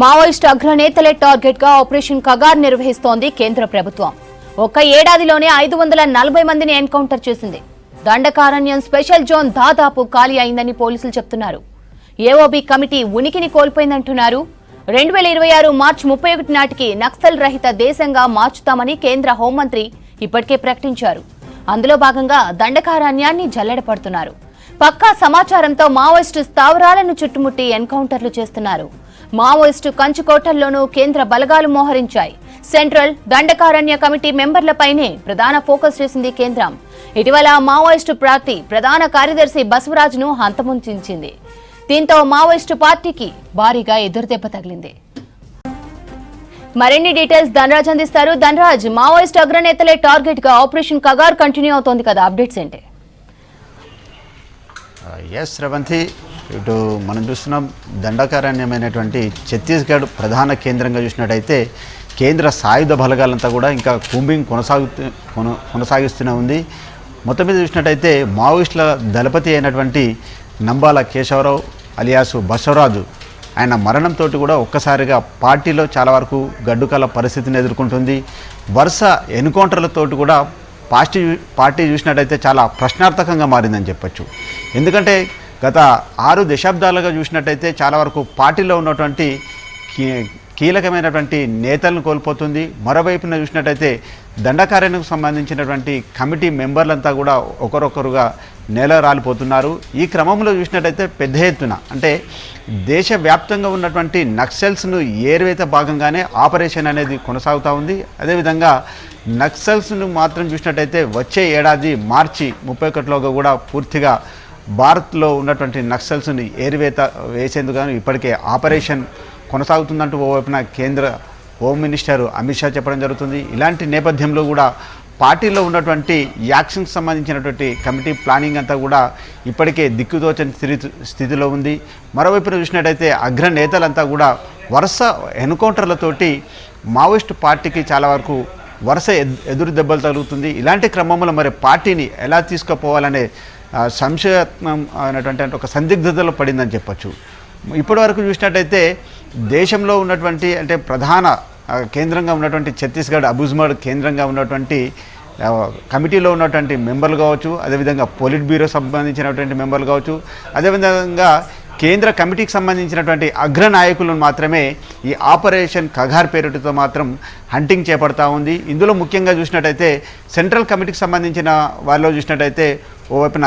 Maoist అగ్రనేతలే target గా operation Kagar నిర్వహిస్తోంది కేంద్ర ప్రభుత్వం. ఒక్క ఏడాదిలోనే 540 మందిని ఎన్కౌంటర్ చేసింది. దండకారణ్యం స్పెషల్ జోన్ దాదాపు ఖాళీ అయిందని పోలీసులు చెప్తున్నారు. ఏఓబీ కమిటీ ఉనికిని కోల్పోయిందంటున్నారు. 2026 మార్చి 31 నాటికి నక్సల్ రహిత దేశంగా మార్చుతామని కేంద్ర హోంమంత్రి ఇప్పటికే ప్రకటించారు. అందులో భాగంగా దండకారణ్యాన్ని జల్లెడపడుతున్నారు. పక్కా సమాచారంతో మావోయిస్టు స్థావరాలను చుట్టుముట్టి ఎన్కౌంటర్లు చేస్తున్నారు. మావోయిస్టు కంచుకోటల్లోనూ కేంద్ర బలగాలు మోహరించాయి. సెంట్రల్ దండకారణ్య కమిటీ మెంబర్లపైనే ప్రధాన ఫోకస్ చేసింది కేంద్రం. ఇటీవల మావోయిస్టు పార్టీ ప్రధాన కార్యదర్శి బసవరాజ్ను హంతముంచింది. దీంతో మావోయిస్టు పార్టీకి భారీగా ఎదురుదెబ్బ తగిలింది. మరిన్ని డీటెయిల్స్ ధనరాజ్ అందిస్తారు. ధనరాజ్, మావోయిస్టు అగ్రనేతలే టార్గెట్ గా ఆపరేషన్ కగార్ కంటిన్యూ అవుతోంది కదా, అప్డేట్స్ ఏంటి? ఎస్ రేవంతి, ఇటు మనం చూస్తున్నాం దండకారణ్యమైనటువంటి ఛత్తీస్గఢ్ ప్రధాన కేంద్రంగా చూసినట్టయితే కేంద్ర సాయుధ బలగాలంతా కూడా ఇంకా కూంబింగ్ కొనసాగిస్తూనే ఉంది. మొత్తం మీద చూసినట్టయితే మావోయిస్టుల దళపతి అయినటువంటి నంబాల కేశవరావు అలియాసు బసవరాజు ఆయన మరణంతో కూడా ఒక్కసారిగా పార్టీలో చాలా వరకు గడ్డుకాల పరిస్థితిని ఎదుర్కొంటుంది. వరుస ఎన్కౌంటర్లతోటి కూడా పార్టీ చూసినట్టయితే చాలా ప్రశ్నార్థకంగా మారిందని చెప్పచ్చు. ఎందుకంటే గత 6 దశాబ్దాలుగా చూసినట్టయితే చాలా వరకు పార్టీలో ఉన్నటువంటి కీలకమైనటువంటి నేతలను కోల్పోతుంది. మరోవైపున చూసినట్టయితే దండకారణ్యకు సంబంధించినటువంటి కమిటీ మెంబర్లంతా కూడా ఒకరొకరుగా నేల రాలిపోతున్నారు. ఈ క్రమంలో చూసినట్టయితే పెద్ద ఎత్తున అంటే దేశవ్యాప్తంగా ఉన్నటువంటి నక్సల్స్ను ఏరివేత భాగంగానే ఆపరేషన్ అనేది కొనసాగుతూ ఉంది. అదేవిధంగా నక్సల్స్ను మాత్రం చూసినట్టయితే వచ్చే ఏడాది మార్చి 31లోగా కూడా పూర్తిగా భారత్లో ఉన్నటువంటి నక్సల్స్ని ఏరివేత వేసేందుకు ఇప్పటికే ఆపరేషన్ కొనసాగుతుందంటూ ఓవైపున కేంద్ర హోమ్ మినిస్టర్ అమిత్ షా చెప్పడం జరుగుతుంది. ఇలాంటి నేపథ్యంలో కూడా పార్టీలో ఉన్నటువంటి యాక్షన్కి సంబంధించినటువంటి కమిటీ ప్లానింగ్ అంతా కూడా ఇప్పటికే దిక్కుదోచని స్థితిలో ఉంది. మరోవైపున చూసినట్టయితే అగ్రనేతలంతా కూడా వరుస ఎన్కౌంటర్లతోటి మావోయిస్టు పార్టీకి చాలా వరకు వరుస ఎదురు దెబ్బలు తగులుతుంది. ఇలాంటి క్రమంలో మరి పార్టీని ఎలా తీసుకుపోవాలనే సంశయం అనేటువంటి ఒక సందిగ్ధతలో పడిందని చెప్పచ్చు. ఇప్పటి వరకు చూసినట్టయితే దేశంలో ఉన్నటువంటి అంటే ప్రధాన కేంద్రంగా ఉన్నటువంటి ఛత్తీస్గఢ్ అబుజ్మడ్ కేంద్రంగా ఉన్నటువంటి కమిటీలో ఉన్నటువంటి మెంబర్లు కావచ్చు, అదేవిధంగా పోలిట్ బ్యూరో సంబంధించినటువంటి మెంబర్లు కావచ్చు, అదేవిధంగా కేంద్ర కమిటీకి సంబంధించినటువంటి అగ్రనాయకులను మాత్రమే ఈ ఆపరేషన్ కగార్ పేరుతో మాత్రం హంటింగ్ చేపడతా ఉంది. ఇందులో ముఖ్యంగా చూసినట్టయితే సెంట్రల్ కమిటీకి సంబంధించిన వాళ్ళు చూసినట్టయితే ఓవైపున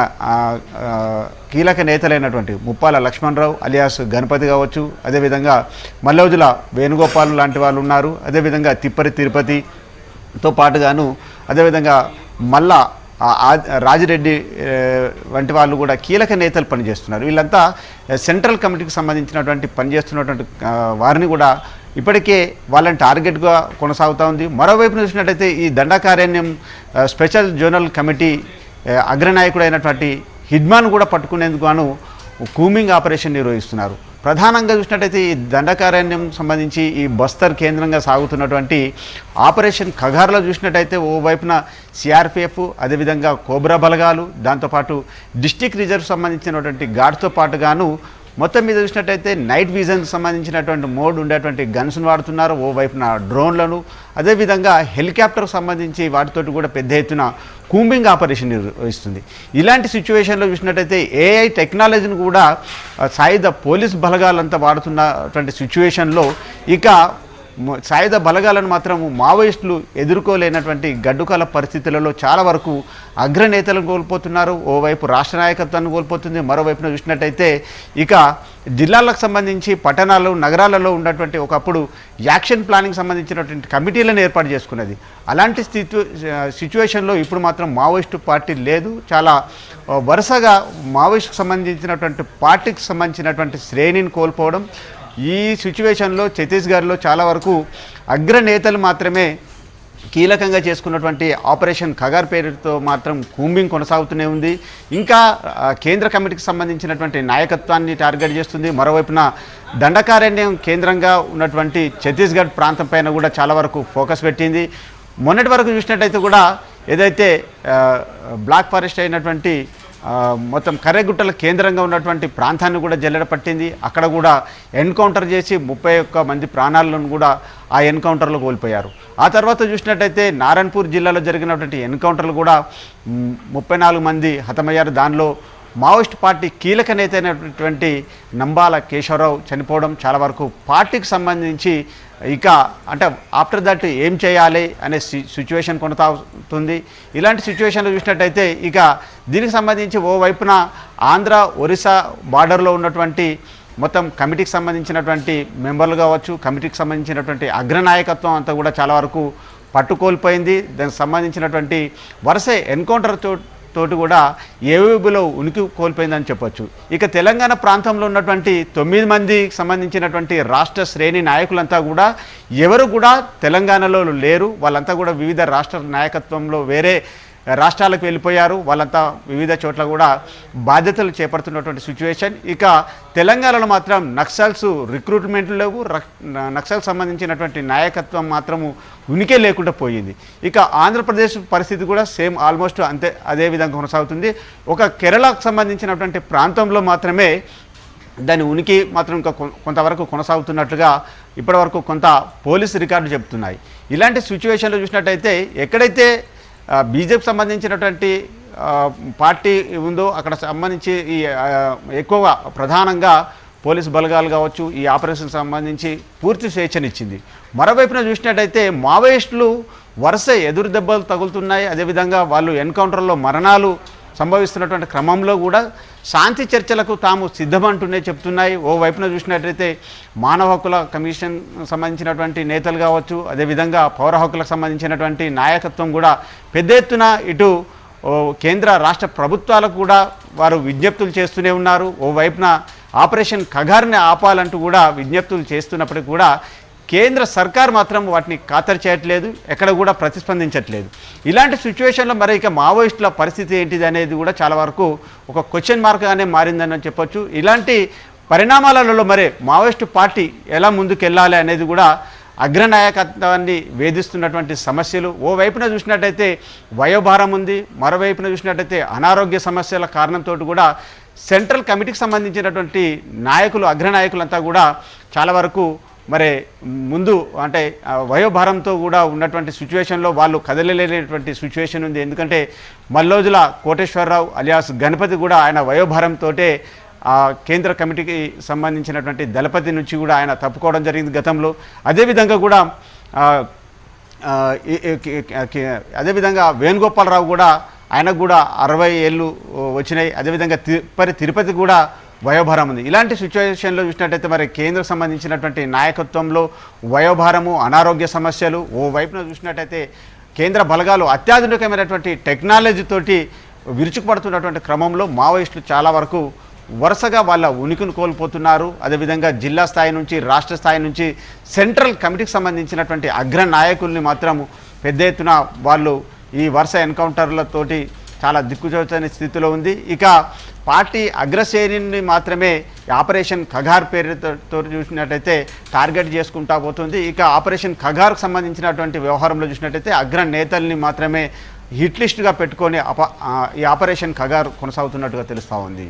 కీలక నేతలైనటువంటి ముప్పాల లక్ష్మణరావు అలియాస్ గణపతి కావచ్చు, అదేవిధంగా మల్లౌజుల వేణుగోపాల్ లాంటి వాళ్ళు ఉన్నారు. అదేవిధంగా తిప్పరి తిరుపతితో పాటుగాను అదేవిధంగా మల్లా రాజిరెడ్డి వంటి వాళ్ళు కూడా కీలక నేతలు పనిచేస్తున్నారు. వీళ్ళంతా సెంట్రల్ కమిటీకి సంబంధించినటువంటి పనిచేస్తున్నటువంటి వారిని కూడా ఇప్పటికే వాళ్ళని టార్గెట్గా కొనసాగుతూ ఉంది. మరోవైపు చూసినట్టయితే ఈ దండకారణ్యం స్పెషల్ జోనల్ కమిటీ అగ్రనాయకుడైనటువంటి హిడ్మాన్ కూడా పట్టుకునేందుకు గాను కూంబింగ్ ఆపరేషన్ నిర్వహిస్తున్నారు. ప్రధానంగా చూసినట్టయితే ఈ దండకారణ్యం సంబంధించి ఈ బస్తర్ కేంద్రంగా సాగుతున్నటువంటి ఆపరేషన్ కగార్లో చూసినట్టయితే ఓవైపున సిఆర్పిఎఫ్, అదేవిధంగా కోబ్రా బలగాలు, దాంతోపాటు డిస్టిక్ రిజర్వ్ సంబంధించినటువంటి గార్డ్స్తో పాటుగాను మొత్తం మీద చూసినట్టయితే నైట్ విజన్ సంబంధించినటువంటి మోడ్ ఉండేటువంటి గన్స్ను వాడుతున్నారు. ఓవైపున డ్రోన్లను, అదేవిధంగా హెలికాప్టర్ సంబంధించి వాటితోటి కూడా పెద్ద ఎత్తున కూంబింగ్ ఆపరేషన్ నిర్వహిస్తుంది. ఇలాంటి సిచ్యువేషన్లో చూసినట్టయితే ఏఐ టెక్నాలజీని కూడా సాయుధ పోలీస్ బలగాలంతా వాడుతున్నటువంటి సిచ్యువేషన్లో ఇక సాయుధ బలగాలను మాత్రం మావోయిస్టులు ఎదుర్కోలేనటువంటి గడ్డుకాల పరిస్థితులలో చాలా వరకు అగ్రనేతలను కోల్పోతున్నారు. ఓవైపు రాష్ట్ర నాయకత్వాన్ని కోల్పోతుంది. మరోవైపున చూసినట్టయితే ఇక జిల్లాలకు సంబంధించి పట్టణాలు నగరాలలో ఉన్నటువంటి ఒకప్పుడు యాక్షన్ ప్లానింగ్ సంబంధించినటువంటి కమిటీలను ఏర్పాటు చేసుకున్నది. అలాంటి సిచ్యువేషన్లో ఇప్పుడు మాత్రం మావోయిస్టు పార్టీ లేదు. చాలా వరుసగా మావోయిస్టుకు సంబంధించినటువంటి పార్టీకి సంబంధించినటువంటి శ్రేణిని కోల్పోవడం. ఈ సిచ్యువేషన్లో ఛత్తీస్గఢ్లో చాలా వరకు అగ్రనేతలు మాత్రమే కీలకంగా చేసుకున్నటువంటి ఆపరేషన్ కగార్ పేరుతో మాత్రం కూంబింగ్ కొనసాగుతూనే ఉంది. ఇంకా కేంద్ర కమిటీకి సంబంధించినటువంటి నాయకత్వాన్ని టార్గెట్ చేస్తుంది. మరోవైపున దండకారణ్యం కేంద్రంగా ఉన్నటువంటి ఛత్తీస్గఢ్ ప్రాంతం పైన కూడా చాలా వరకు ఫోకస్ పెట్టింది. మొన్నటి వరకు చూసినట్టయితే కూడా ఏదైతే బ్లాక్ ఫారెస్ట్ అయినటువంటి మొత్తం కర్రెగుట్టల కేంద్రంగా ఉన్నటువంటి ప్రాంతాన్ని కూడా జల్లెడ పట్టింది. అక్కడ కూడా ఎన్కౌంటర్ చేసి 31 మంది ప్రాణాలను కూడా ఆ ఎన్కౌంటర్లో కోల్పోయారు. ఆ తర్వాత చూసినట్టయితే నారాయణపూర్ జిల్లాలో జరిగినటువంటి ఎన్కౌంటర్లు కూడా 34 మంది హతమయ్యారు. దానిలో మావోయిస్ట్ పార్టీ కీలక నేత అయినటువంటి నంబాల కేశవరావు చనిపోవడం, చాలా వరకు పార్టీకి సంబంధించి ఇక అంటే ఆఫ్టర్ దట్ ఏం చేయాలి అనే సిచ్యువేషన్ కొనసాగుతుంది. ఇలాంటి సిచ్యువేషన్లో చూసినట్టయితే ఇక దీనికి సంబంధించి ఓవైపున ఆంధ్ర ఒరిస్సా బార్డర్లో ఉన్నటువంటి మొత్తం కమిటీకి సంబంధించినటువంటి మెంబర్లు కావచ్చు, కమిటీకి సంబంధించినటువంటి అగ్రనాయకత్వం అంతా కూడా చాలా వరకు పట్టుకోల్పోయింది. దానికి సంబంధించినటువంటి వరుస ఎన్కౌంటర్ తోటి కూడా ఏవేబిలో ఉనికి కోల్పోయిందని చెప్పొచ్చు. ఇక తెలంగాణ ప్రాంతంలో ఉన్నటువంటి 9 మందికి సంబంధించినటువంటి రాష్ట్ర శ్రేణి నాయకులంతా కూడా ఎవరు కూడా తెలంగాణలో లేరు. వాళ్ళంతా కూడా వివిధ రాష్ట్ర నాయకత్వంలో వేరే రాష్ట్రాలకు వెళ్ళిపోయారు. వాళ్ళంతా వివిధ చోట్ల కూడా బాధ్యతలు చేపడుతున్నటువంటి సిచ్యువేషన్. ఇక తెలంగాణలో మాత్రం నక్సల్స్ రిక్రూట్మెంట్లు లేవు, నక్సల్ సంబంధించినటువంటి నాయకత్వం మాత్రము ఉనికే లేకుండా పోయింది. ఇక ఆంధ్రప్రదేశ్ పరిస్థితి కూడా సేమ్ ఆల్మోస్ట్ అదే విధంగా కొనసాగుతుంది. ఒక కేరళకు సంబంధించినటువంటి ప్రాంతంలో మాత్రమే దాని ఉనికి మాత్రం ఇంకా కొంతవరకు కొనసాగుతున్నట్లుగా ఇప్పటివరకు కొంత పోలీసు రికార్డు చెబుతున్నాయి. ఇలాంటి సిచ్యువేషన్లో చూసినట్టయితే ఎక్కడైతే బీజేపీ సంబంధించినటువంటి పార్టీ ఉందో అక్కడ సంబంధించి ఈ ఎక్కువగా ప్రధానంగా పోలీసు బలగాలు కావచ్చు ఈ ఆపరేషన్ సంబంధించి పూర్తి స్వేచ్ఛనిచ్చింది. మరోవైపున చూసినట్టయితే మావోయిస్టులు వరుస ఎదురు దెబ్బలు తగులుతున్నాయి. అదేవిధంగా వాళ్ళు ఎన్కౌంటర్లో మరణాలు సంభవిస్తున్నటువంటి క్రమంలో కూడా శాంతి చర్చలకు తాము సిద్ధమంటూనే చెప్తున్నాయి. ఓవైపున చూసినట్లయితే మానవ హక్కుల కమిషన్ సంబంధించినటువంటి నేతలు కావచ్చు, అదేవిధంగా పౌర హక్కులకు సంబంధించినటువంటి నాయకత్వం కూడా పెద్ద ఎత్తున ఇటు కేంద్ర రాష్ట్ర ప్రభుత్వాలకు కూడా వారు విజ్ఞప్తులు చేస్తూనే ఉన్నారు. ఓవైపున ఆపరేషన్ కగార్ని ఆపాలంటూ కూడా విజ్ఞప్తులు చేస్తున్నప్పటికీ కూడా కేంద్ర సర్కార్ మాత్రం వాటిని ఖాతరు చేయట్లేదు, ఎక్కడ కూడా ప్రతిస్పందించట్లేదు. ఇలాంటి సిచ్యువేషన్లో మరి ఇక మావోయిస్టుల పరిస్థితి ఏంటిది అనేది కూడా చాలా వరకు ఒక క్వశ్చన్ మార్క్గానే మారిందని చెప్పొచ్చు. ఇలాంటి పరిణామాలలో మరి మావోయిస్టు పార్టీ ఎలా ముందుకెళ్ళాలి అనేది కూడా అగ్రనాయకత్వాన్ని వేధిస్తున్నటువంటి సమస్యలు. ఓవైపున చూసినట్టయితే వయోభారం ఉంది, మరోవైపున చూసినట్టయితే అనారోగ్య సమస్యల కారణంతో కూడా సెంట్రల్ కమిటీకి సంబంధించినటువంటి నాయకులు అగ్రనాయకులంతా కూడా చాలా వరకు మరి ముందు అంటే వయోభారంతో కూడా ఉన్నటువంటి సిచ్యువేషన్లో వాళ్ళు కదలలేనటువంటి సిచ్యువేషన్ ఉంది. ఎందుకంటే మల్లోజుల కోటేశ్వరరావు అలియాస్ గణపతి కూడా ఆయన వయోభారంతో కేంద్ర కమిటీకి సంబంధించినటువంటి దళపతి నుంచి కూడా ఆయన తప్పుకోవడం జరిగింది గతంలో. అదేవిధంగా కూడా అదేవిధంగా వేణుగోపాలరావు కూడా ఆయనకు కూడా 60 ఏళ్ళు వచ్చినాయి. అదేవిధంగా తిరుపతి కూడా వయోభారం ఉంది. ఇలాంటి సిచ్యువేషన్లో చూసినట్టయితే మరి కేంద్రం సంబంధించినటువంటి నాయకత్వంలో వయోభారము, అనారోగ్య సమస్యలు, ఓవైపున చూసినట్టయితే కేంద్ర బలగాలు అత్యాధునికమైనటువంటి టెక్నాలజీతోటి విరుచుకుపడుతున్నటువంటి క్రమంలో మావోయిస్టులు చాలా వరకు వరుసగా వాళ్ళ ఉనికిని కోల్పోతున్నారు. అదేవిధంగా జిల్లా స్థాయి నుంచి రాష్ట్ర స్థాయి నుంచి సెంట్రల్ కమిటీకి సంబంధించినటువంటి అగ్ర నాయకుల్ని మాత్రం పెద్ద ఎత్తున వాళ్ళు ఈ వరుస ఎన్కౌంటర్లతోటి చాలా దిక్కుచోచని స్థితిలో ఉంది. ఇక పార్టీ అగ్రశ్రేణిని మాత్రమే ఆపరేషన్ కగార్ పేరుతో చూసినట్టయితే టార్గెట్ చేసుకుంటా పోతుంది. ఇక ఆపరేషన్ కగార్కు సంబంధించినటువంటి వ్యవహారంలో చూసినట్టయితే అగ్ర నేతల్ని మాత్రమే హిట్ లిస్టుగా పెట్టుకొని ఈ ఆపరేషన్ కగార్ కొనసాగుతున్నట్టుగా తెలుస్తూ ఉంది.